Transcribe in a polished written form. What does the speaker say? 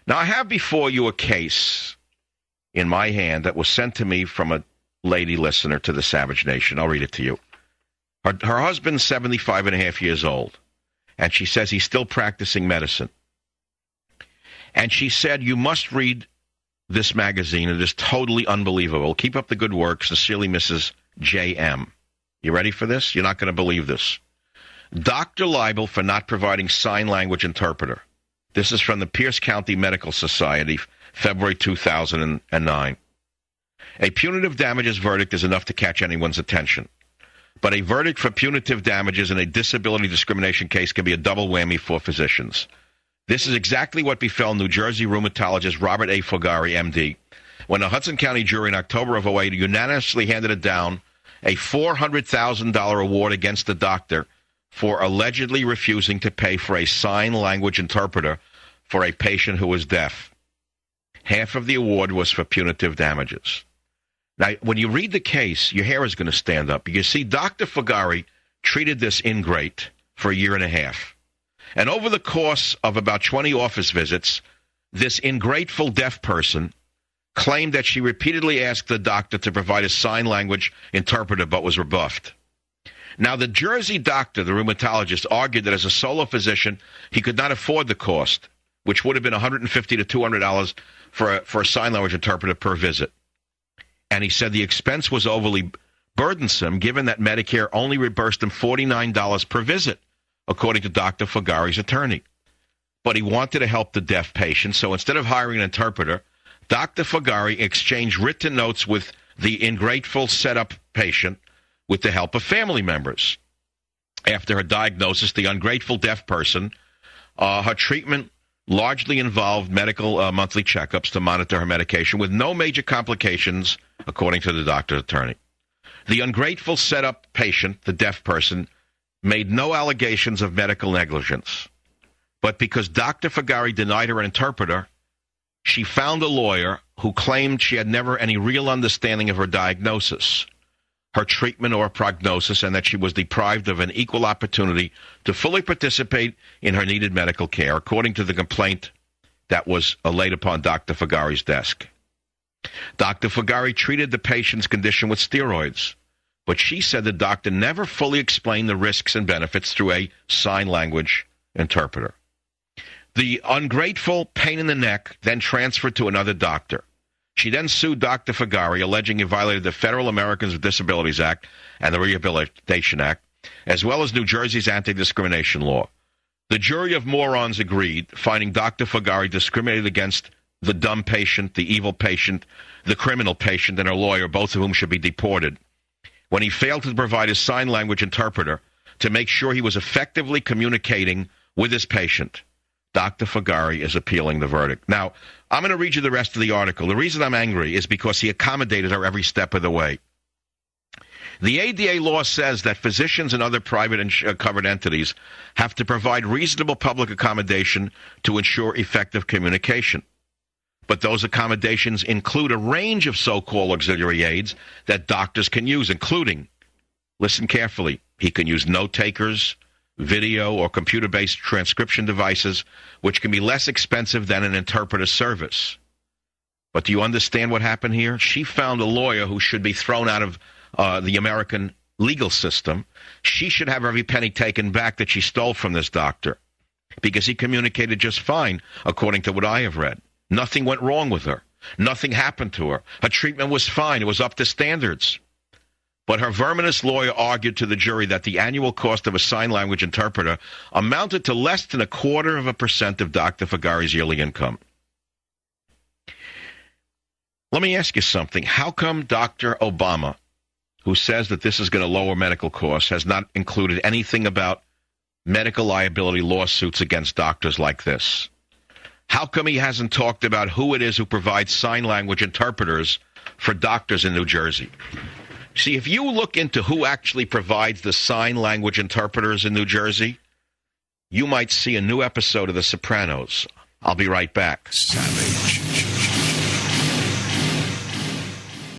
Now, I have before you a case in my hand that was sent to me from a lady listener to the Savage Nation. I'll read it to you. Her husband's 75 and a half years old, and she says he's still practicing medicine. And she said, you must read this magazine. It is totally unbelievable. Keep up the good work. Sincerely, Mrs. J.M. You ready for this? You're not going to believe this. Doctor liable for not providing sign language interpreter. This is from the Pierce County Medical Society, February 2009. A punitive damages verdict is enough to catch anyone's attention. But a verdict for punitive damages in a disability discrimination case can be a double whammy for physicians. This is exactly what befell New Jersey rheumatologist Robert A. Figari, MD, when a Hudson County jury in October of 2008 unanimously handed it down a $400,000 award against the doctor for allegedly refusing to pay for a sign language interpreter for a patient who was deaf. Half of the award was for punitive damages. Now, when you read the case, your hair is going to stand up. You see, Dr. Figari treated this ingrate for a year and a half. And over the course of about 20 office visits, this ingrateful deaf person claimed that she repeatedly asked the doctor to provide a sign language interpreter, but was rebuffed. Now, the Jersey doctor, the rheumatologist, argued that as a solo physician, he could not afford the cost, which would have been $150 to $200 for a sign language interpreter per visit. And he said the expense was overly burdensome, given that Medicare only reimbursed him $49 per visit, according to Dr. Figari's attorney. But he wanted to help the deaf patient, so instead of hiring an interpreter, Dr. Figari exchanged written notes with the ingrateful set-up patient with the help of family members. After her diagnosis, the ungrateful deaf person, her treatment largely involved medical monthly checkups to monitor her medication with no major complications, according to the doctor's attorney. The ungrateful set-up patient, the deaf person, made no allegations of medical negligence. But because Dr. Figari denied her an interpreter, she found a lawyer who claimed she had never any real understanding of her diagnosis, her treatment or prognosis, and that she was deprived of an equal opportunity to fully participate in her needed medical care, according to the complaint that was laid upon Dr. Figari's desk. Dr. Figari treated the patient's condition with steroids, but she said the doctor never fully explained the risks and benefits through a sign language interpreter. The ungrateful pain in the neck then transferred to another doctor. She then sued Dr. Figari, alleging he violated the Federal Americans with Disabilities Act and the Rehabilitation Act, as well as New Jersey's anti-discrimination law. The jury of morons agreed, finding Dr. Figari discriminated against the dumb patient, the evil patient, the criminal patient, and her lawyer, both of whom should be deported, when he failed to provide a sign language interpreter to make sure he was effectively communicating with his patient. Dr. Figari is appealing the verdict. Now, I'm going to read you the rest of the article. The reason I'm angry is because he accommodated her every step of the way. The ADA law says that physicians and other private and covered entities have to provide reasonable public accommodation to ensure effective communication. But those accommodations include a range of so-called auxiliary aids that doctors can use, including, listen carefully, he can use note-takers, video or computer-based transcription devices, which can be less expensive than an interpreter service. But do you understand what happened here? She found a lawyer who should be thrown out of the American legal system. She should have every penny taken back that she stole from this doctor, because he communicated just fine, according to what I have read. Nothing went wrong with her. Nothing happened to her. Her treatment was fine. It was up to standards. But her verminous lawyer argued to the jury that the annual cost of a sign language interpreter amounted to less than 0.25% of Dr. Figari's yearly income. Let me ask you something. How come Dr. Obama, who says that this is going to lower medical costs, has not included anything about medical liability lawsuits against doctors like this? How come he hasn't talked about who it is who provides sign language interpreters for doctors in New Jersey? See, if you look into who actually provides the sign language interpreters in New Jersey, you might see a new episode of The Sopranos. I'll be right back. Savage.